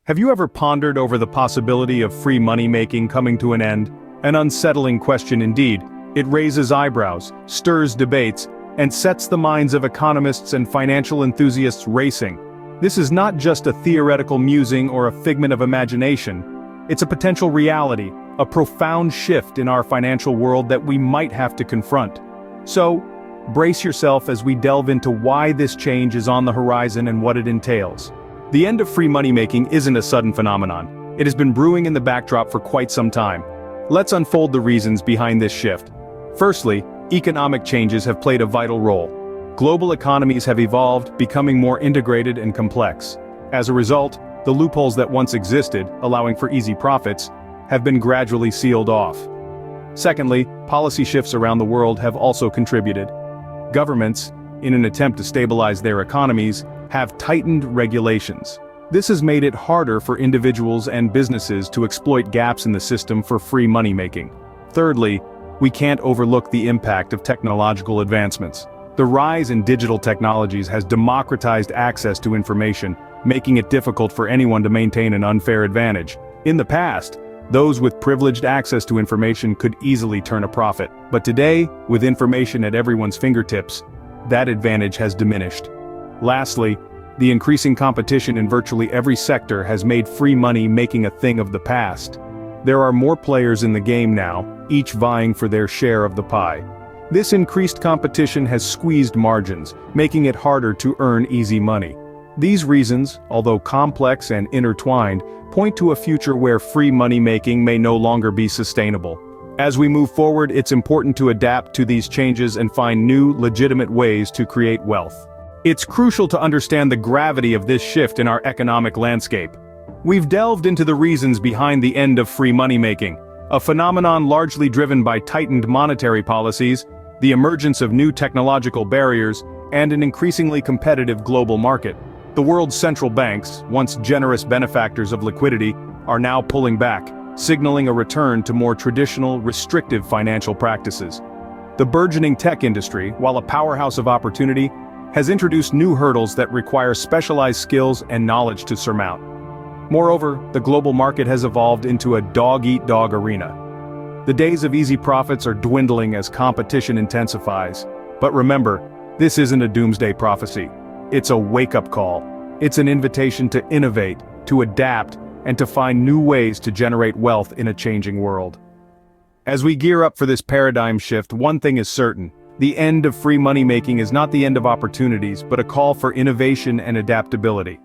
Have you ever pondered over the possibility of free money making coming to an end? An unsettling question indeed. It raises eyebrows, stirs debates, and sets the minds of economists and financial enthusiasts racing. This is not just a theoretical musing or a figment of imagination. It's a potential reality, a profound shift in our financial world that we might have to confront. So, brace yourself as we delve into why this change is on the horizon and what it entails. The end of free money making isn't a sudden phenomenon. It has been brewing in the backdrop for quite some time. Let's unfold the reasons behind this shift. Firstly, economic changes have played a vital role. Global economies have evolved, becoming more integrated and complex. As a result, the loopholes that once existed, allowing for easy profits, have been gradually sealed off. Secondly, policy shifts around the world have also contributed. Governments, in an attempt to stabilize their economies, have tightened regulations. This has made it harder for individuals and businesses to exploit gaps in the system for free money making. Thirdly, we can't overlook the impact of technological advancements. The rise in digital technologies has democratized access to information, making it difficult for anyone to maintain an unfair advantage. In the past, those with privileged access to information could easily turn a profit. But today, with information at everyone's fingertips, that advantage has diminished. Lastly, the increasing competition in virtually every sector has made free money making a thing of the past. There are more players in the game now, each vying for their share of the pie. This increased competition has squeezed margins, making it harder to earn easy money. These reasons, although complex and intertwined, point to a future where free money making may no longer be sustainable. As we move forward, it's important to adapt to these changes and find new, legitimate ways to create wealth. It's crucial to understand the gravity of this shift in our economic landscape. We've delved into the reasons behind the end of free money making, a phenomenon largely driven by tightened monetary policies, the emergence of new technological barriers, and an increasingly competitive global market. The world's central banks, once generous benefactors of liquidity, are now pulling back, signaling a return to more traditional, restrictive financial practices. The burgeoning tech industry, while a powerhouse of opportunity, has introduced new hurdles that require specialized skills and knowledge to surmount. Moreover, the global market has evolved into a dog-eat-dog arena. The days of easy profits are dwindling as competition intensifies. But remember, this isn't a doomsday prophecy. It's a wake-up call. It's an invitation to innovate, to adapt, and to find new ways to generate wealth in a changing world. As we gear up for this paradigm shift, one thing is certain. The end of free money making is not the end of opportunities, but a call for innovation and adaptability.